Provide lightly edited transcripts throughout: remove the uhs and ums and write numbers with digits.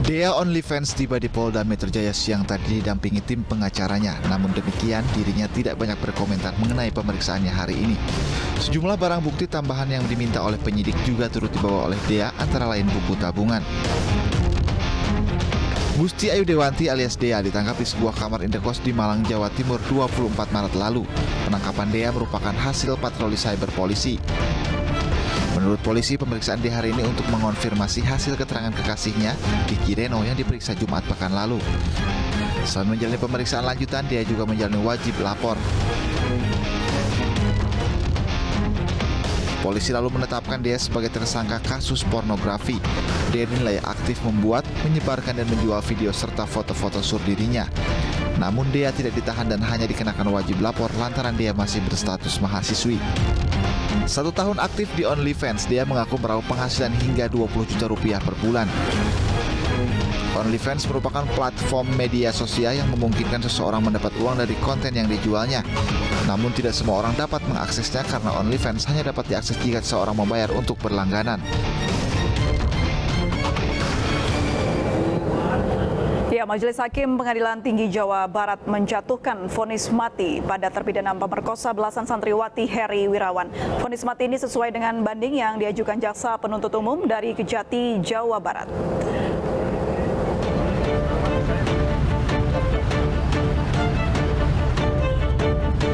Dea OnlyFans tiba di Polda Metro Jaya siang tadi didampingi tim pengacaranya. Namun demikian, dirinya tidak banyak berkomentar mengenai pemeriksaannya hari ini. Sejumlah barang bukti tambahan yang diminta oleh penyidik juga turut dibawa oleh Dea, antara lain buku tabungan. Gusti Ayu Dewanti alias Dea ditangkap di sebuah kamar indekos di Malang, Jawa Timur 24 Maret lalu. Penangkapan Dea merupakan hasil patroli cyber polisi. Menurut polisi, pemeriksaan di hari ini untuk mengonfirmasi hasil keterangan kekasihnya, Kiki Reno, yang diperiksa Jumat pekan lalu. Selain menjalani pemeriksaan lanjutan, dia juga menjalani wajib lapor. Polisi lalu menetapkan dia sebagai tersangka kasus pornografi. Dia dinilai aktif membuat, menyebarkan dan menjual video serta foto-foto sur dirinya. Namun dia tidak ditahan dan hanya dikenakan wajib lapor lantaran dia masih berstatus mahasiswi. 1 tahun aktif di OnlyFans, dia mengaku meraup penghasilan hingga 20 juta rupiah per bulan. OnlyFans merupakan platform media sosial yang memungkinkan seseorang mendapat uang dari konten yang dijualnya. Namun tidak semua orang dapat mengaksesnya karena OnlyFans hanya dapat diakses jika seseorang membayar untuk berlangganan. Ya, Majelis Hakim Pengadilan Tinggi Jawa Barat menjatuhkan vonis mati pada terpidana pemerkosa belasan santriwati Heri Wirawan. Vonis mati ini sesuai dengan banding yang diajukan jaksa penuntut umum dari Kejati, Jawa Barat.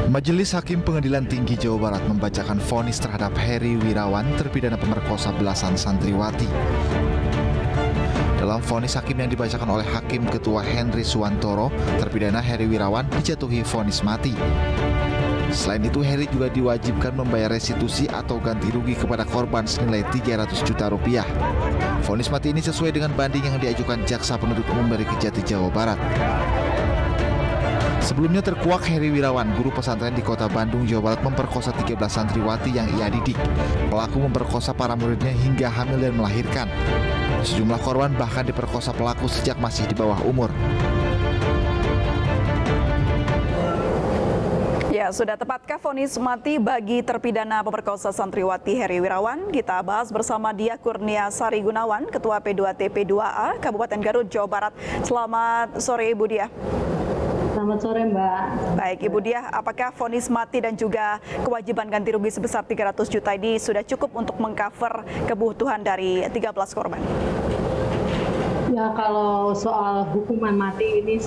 Majelis Hakim Pengadilan Tinggi Jawa Barat membacakan vonis terhadap Heri Wirawan, terpidana pemerkosa belasan santriwati. Dalam vonis hakim yang dibacakan oleh Hakim Ketua Henry Suwantoro, terpidana Heri Wirawan dijatuhi vonis mati. Selain itu, Heri juga diwajibkan membayar restitusi atau ganti rugi kepada korban senilai 300 juta rupiah. Vonis mati ini sesuai dengan banding yang diajukan jaksa penuntut umum dari Kejati, Jawa Barat. Sebelumnya terkuak Heri Wirawan, guru pesantren di Kota Bandung, Jawa Barat, memperkosa 13 santriwati yang ia didik. Pelaku memperkosa para muridnya hingga hamil dan melahirkan. Sejumlah korban bahkan diperkosa pelaku sejak masih di bawah umur. Ya, sudah tepatkah vonis mati bagi terpidana pemerkosa santriwati Heri Wirawan? Kita bahas bersama Dia Kurnia Sari Gunawan, Ketua P2TP2A Kabupaten Garut, Jawa Barat. Selamat sore, Ibu Dia. Selamat sore, Mbak. Baik, Ibu Dia, apakah vonis mati dan juga kewajiban ganti rugi sebesar 300 juta ini sudah cukup untuk mengcover kebutuhan dari 13 korban? Ya, kalau soal hukuman mati ini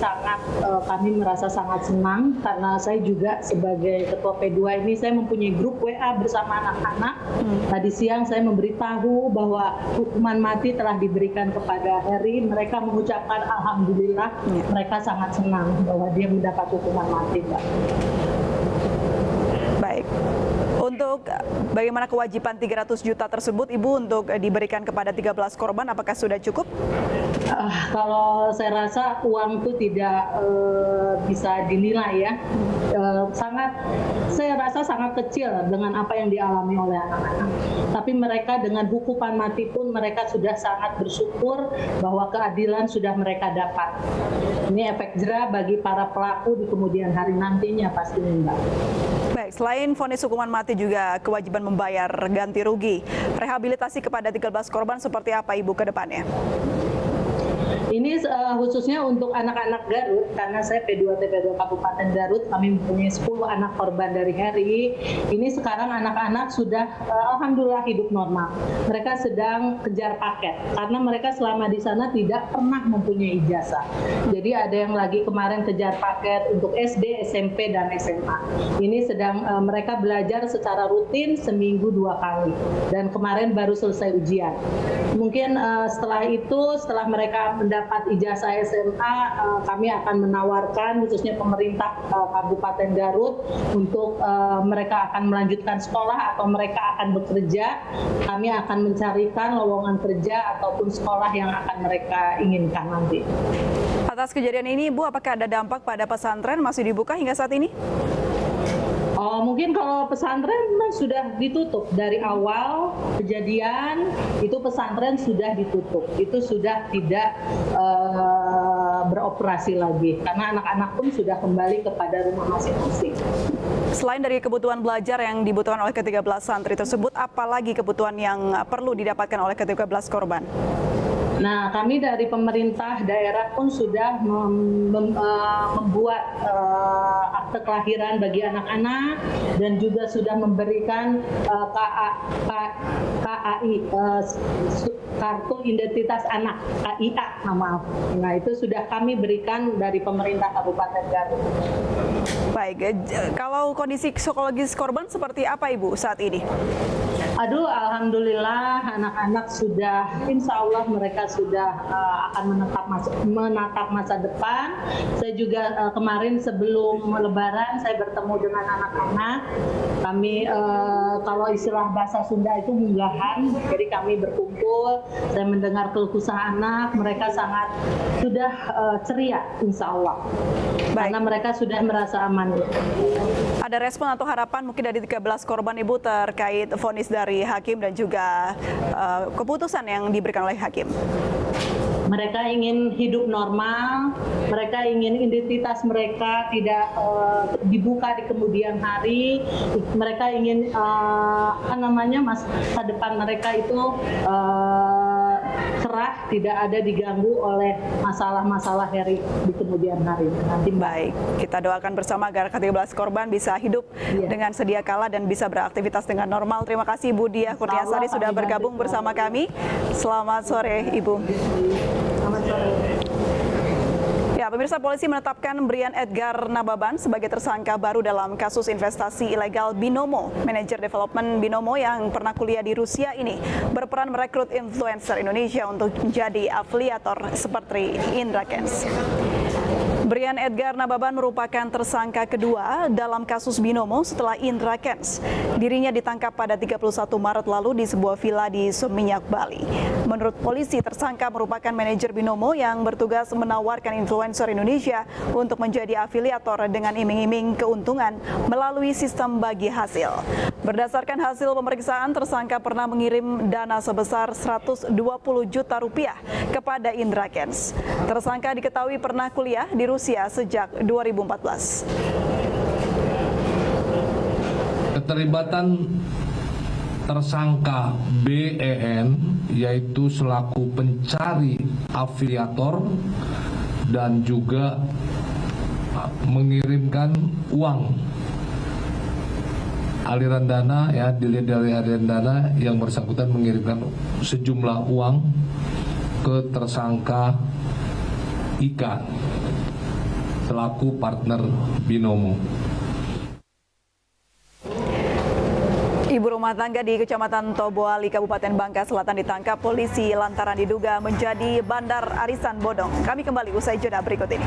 kami merasa sangat senang karena saya juga sebagai Ketua P2 ini saya mempunyai grup WA bersama anak-anak. Tadi siang saya memberitahu bahwa hukuman mati telah diberikan kepada Heri. Mereka mengucapkan alhamdulillah, mereka sangat senang bahwa dia mendapat hukuman mati, Mbak. Baik. Untuk bagaimana kewajiban 300 juta tersebut, Ibu, untuk diberikan kepada 13 korban, apakah sudah cukup? Kalau saya rasa uang itu tidak bisa dinilai ya. Saya rasa sangat kecil dengan apa yang dialami oleh anak-anak. Tapi mereka dengan hukuman mati pun mereka sudah sangat bersyukur bahwa keadilan sudah mereka dapat. Ini efek jera bagi para pelaku di kemudian hari nantinya pastinya, Mbak. Baik, selain vonis hukuman mati juga kewajiban membayar ganti rugi. Rehabilitasi kepada 13 korban seperti apa, Ibu, ke depannya? Ini khususnya untuk anak-anak Garut, karena saya P2TP2 Kabupaten Garut, kami mempunyai 10 anak korban dari Heri. Ini sekarang anak-anak sudah alhamdulillah hidup normal. Mereka sedang kejar paket, karena mereka selama di sana tidak pernah mempunyai ijazah. Jadi ada yang lagi kemarin kejar paket untuk SD, SMP, dan SMA. Ini sedang mereka belajar secara rutin seminggu 2 kali. Dan kemarin baru selesai ujian. Mungkin setelah itu, setelah mereka mendapat ijazah SMA, kami akan menawarkan khususnya pemerintah Kabupaten Garut untuk mereka akan melanjutkan sekolah atau mereka akan bekerja. Kami akan mencarikan lowongan kerja ataupun sekolah yang akan mereka inginkan nanti. Atas kejadian ini, Ibu, apakah ada dampak pada pesantren masih dibuka hingga saat ini? Mungkin kalau pesantren sudah ditutup dari awal kejadian, itu pesantren sudah ditutup, itu sudah tidak beroperasi lagi karena anak-anak pun sudah kembali kepada rumah masing-masing. Selain dari kebutuhan belajar yang dibutuhkan oleh ke-13 santri tersebut, apalagi kebutuhan yang perlu didapatkan oleh ke-13 korban? Nah, kami dari pemerintah daerah pun sudah membuat akte kelahiran bagi anak-anak dan juga sudah memberikan KAI, kartu identitas anak, KIA, maaf. Nah, itu sudah kami berikan dari pemerintah Kabupaten Garut. Baik, kalau kondisi psikologis korban seperti apa Ibu saat ini? Aduh, alhamdulillah anak-anak sudah, insya Allah mereka sudah akan menatap masa depan. Saya juga kemarin sebelum Lebaran saya bertemu dengan anak-anak. Kami kalau istilah bahasa Sunda itu munggahan, jadi kami berkumpul. Saya mendengar keluh kesah anak, mereka sangat sudah ceria, insya Allah. Karena mereka sudah merasa aman. Ada respon atau harapan mungkin dari 13 korban Ibu terkait vonis dari hakim dan juga keputusan yang diberikan oleh hakim? Mereka ingin hidup normal, mereka ingin identitas mereka tidak dibuka di kemudian hari, mereka ingin masa depan mereka itu cerah, tidak ada diganggu oleh masalah-masalah di kemudian hari. Baik, kita doakan bersama agar ke-13 korban bisa hidup dengan sedia kala dan bisa beraktivitas dengan normal. Terima kasih Ibu Diah Kurniasari sudah bergabung bersama kami. Selamat sore Ibu. Selamat sore. Ya, pemirsa, polisi menetapkan Brian Edgar Nababan sebagai tersangka baru dalam kasus investasi ilegal Binomo. Manajer development Binomo yang pernah kuliah di Rusia ini berperan merekrut influencer Indonesia untuk menjadi afiliator seperti Indra Kents. Brian Edgar Nababan merupakan tersangka kedua dalam kasus Binomo setelah Indra Kents. Dirinya ditangkap pada 31 Maret lalu di sebuah villa di Seminyak, Bali. Menurut polisi, tersangka merupakan manajer Binomo yang bertugas menawarkan influencer Indonesia untuk menjadi afiliator dengan iming-iming keuntungan melalui sistem bagi hasil. Berdasarkan hasil pemeriksaan, tersangka pernah mengirim dana sebesar 120 juta rupiah kepada Indra Kents. Tersangka diketahui pernah kuliah di Rusia sejak 2014. Keterlibatan tersangka BEN yaitu selaku pencari afiliator dan juga mengirimkan uang aliran dana, ya, dilihat dari aliran dana yang bersangkutan mengirimkan sejumlah uang ke tersangka Ika selaku partner Binomo. Ibu rumah tangga di Kecamatan Toboali, Kabupaten Bangka Selatan ditangkap polisi lantaran diduga menjadi bandar arisan bodong. Kami kembali usai jeda berikut ini.